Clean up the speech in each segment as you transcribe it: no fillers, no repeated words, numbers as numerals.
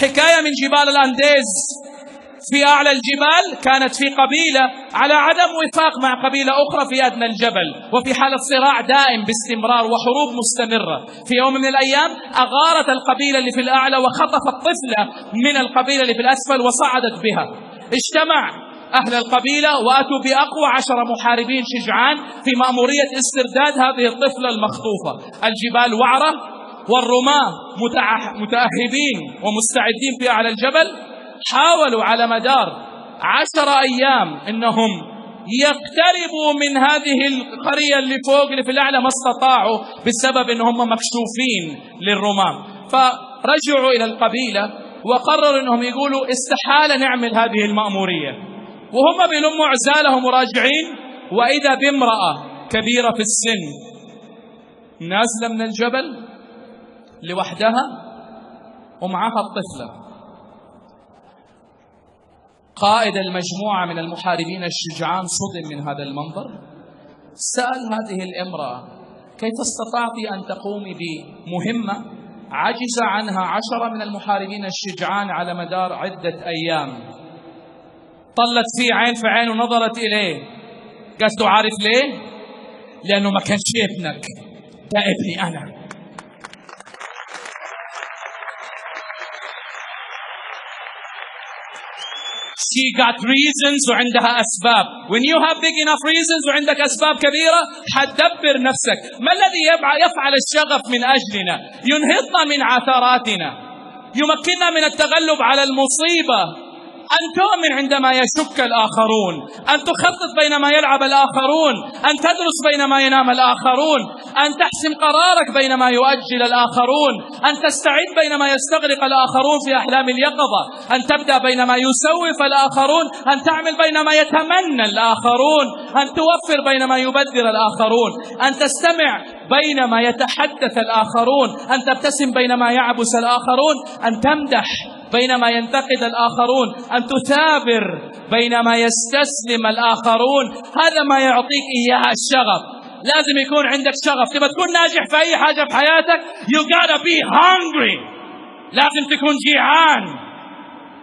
حكاية من جبال الأنديز في أعلى الجبال، كانت في قبيلة على عدم وفاق مع قبيلة أخرى في أدنى الجبل، وفي حالة صراع دائم باستمرار وحروب مستمرة. في يوم من الأيام أغارت القبيلة اللي في الأعلى وخطفت طفلة من القبيلة اللي في الأسفل وصعدت بها. اجتمع أهل القبيلة وأتوا بأقوى 10 محاربين شجعان في مأمورية استرداد هذه الطفلة المخطوفة. الجبال وعرة والرماة متأهبين ومستعدين في أعلى الجبل. حاولوا على مدار 10 أيام إنهم يقتربوا من هذه القرية اللي فوق اللي في الأعلى، ما استطاعوا بسبب إنهم مكشوفين للرماة. فرجعوا إلى القبيلة وقرروا إنهم يقولوا استحال نعمل هذه المأمورية، وهم بيلموا عزالهم وراجعين، وإذا بامرأة كبيرة في السن نازلة من الجبل لوحدها ومعها الطفلة. قائد المجموعة من المحاربين الشجعان صدم من هذا المنظر، سأل هذه الامرأة: كيف استطعت أن تقومي بمهمة عجز عنها 10 من المحاربين الشجعان على مدار عدة أيام؟ طلت فيه عين في عين ونظرت إليه، قالت له: عارف ليه؟ لأنه ما كانش ابنك، ده ابني أنا. She got reasons وعندها أسباب. When you have big enough reasons وعندك أسباب كبيرة حتدبر نفسك. ما الذي يفعل الشغف من أجلنا؟ ينهضنا من عثراتنا، يمكننا من التغلب على المصيبة، أن تؤمن عندما يشك الآخرون، أن تخطط بينما يلعب الآخرون، أن تدرس بينما ينام الآخرون، أن تحسم قرارك بينما يؤجل الآخرون، أن تستعد بينما يستغرق الآخرون في أحلام اليقظة، أن تبدأ بينما يسوف الآخرون، أن تعمل بينما يتمنى الآخرون، أن توفر بينما يبذر الآخرون، أن تستمع بينما يتحدث الآخرون، أن تبتسم بينما يعبس الآخرون، أن تمدح بينما ينتقد الآخرون، أن تثابر بينما يستسلم الآخرون. هذا ما يعطيك إياه الشغف. لازم يكون عندك شغف. تبى تكون ناجح في أي حاجة في حياتك you gotta be hungry. لازم تكون جيعان،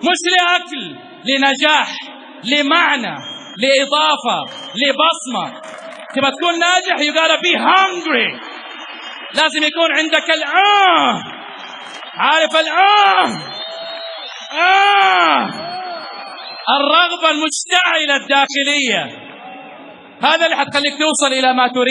مش لأكل، لنجاح، لمعنى، لإضافة، لبصمة. تبى تكون ناجح you gotta be hungry. لازم يكون عندك عارف الرغبة المشتعلة الداخلية. هذا اللي حتخليك توصل إلى ما تريد.